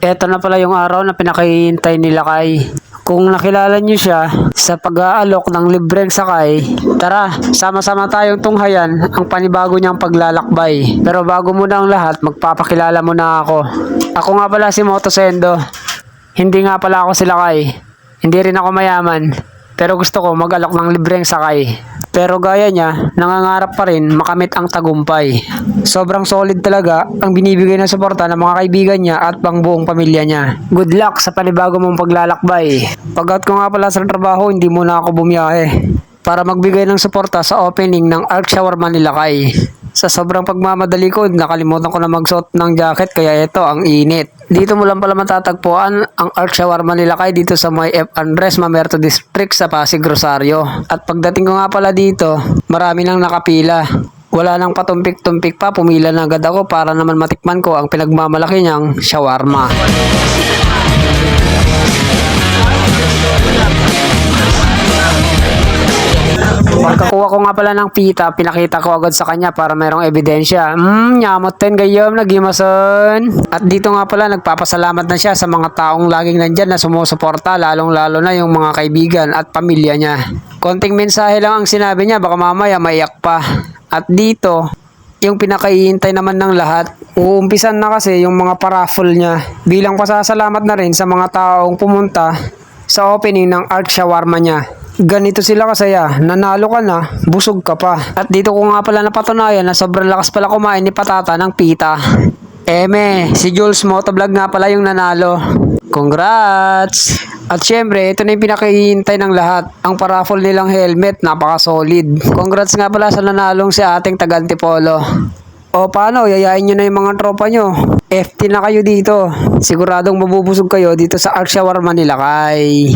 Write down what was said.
Eto na pala yung araw na pinakahihintay nila kay. Kung nakilala nyo siya sa pag-aalok ng libreng sakay, tara, sama-sama tayong tunghayan ang panibago niyang paglalakbay. Pero bago muna ang lahat, magpapakilala muna ako. Ako nga pala si Motosendo. Hindi nga pala ako si Lakay. Hindi rin ako mayaman. Pero gusto ko mag-alok ng libreng sakay. Pero gaya niya, nangangarap pa rin makamit ang tagumpay. Sobrang solid talaga ang binibigay ng suporta ng mga kaibigan niya at pang buong pamilya niya. Good luck sa panibago mong paglalakbay. Pag-out ko nga pala sa trabaho, hindi muna ako bumiyahe para magbigay ng suporta sa opening ng Arc Shawarma ni Lakay. Sa sobrang pagmamadali ko, nakalimutan ko na magsuot ng jacket kaya ito ang init. Dito mo lang pala matatagpuan ang Arc Shawarma ni Lakay dito sa may F. Andres Mamerto District sa Pasig, Rosario. At pagdating ko nga pala dito, marami nang nakapila. Wala nang patumpik-tumpik pa, pumila na agad ako para naman matikman ko ang pinagmamalaki niyang shawarma. Pagkakuha ko nga pala ng pita, pinakita ko agad sa kanya para mayroong ebidensya. Nyamot ten gayom, nagimason. At dito nga pala, nagpapasalamat na siya sa mga taong laging nandyan na sumusuporta, lalong-lalo na yung mga kaibigan at pamilya niya. Konting mensahe lang ang sinabi niya, baka mamaya maiyak pa. At dito, yung pinakahihintay naman ng lahat, uumpisan na kasi yung mga paraffle niya. Bilang pasasalamat na rin sa mga taong pumunta sa opening ng Arc Shawarma niya. Ganito sila kasaya, nanalo ka na, busog ka pa. At dito ko nga pala napatunayan na sobrang lakas pala kumain ni Patata ng pita. Si Jules Motovlog nga pala yung nanalo. Congrats! At syempre, ito na yung pinakahihintay ng lahat. Ang paraffle nilang helmet, napaka-solid. Congrats nga pala sa nanalong si ating taga-Antipolo. O paano, yayain nyo na yung mga tropa nyo. FT na kayo dito. Siguradong mabubusog kayo dito sa Arc Shawarma ni Lakay.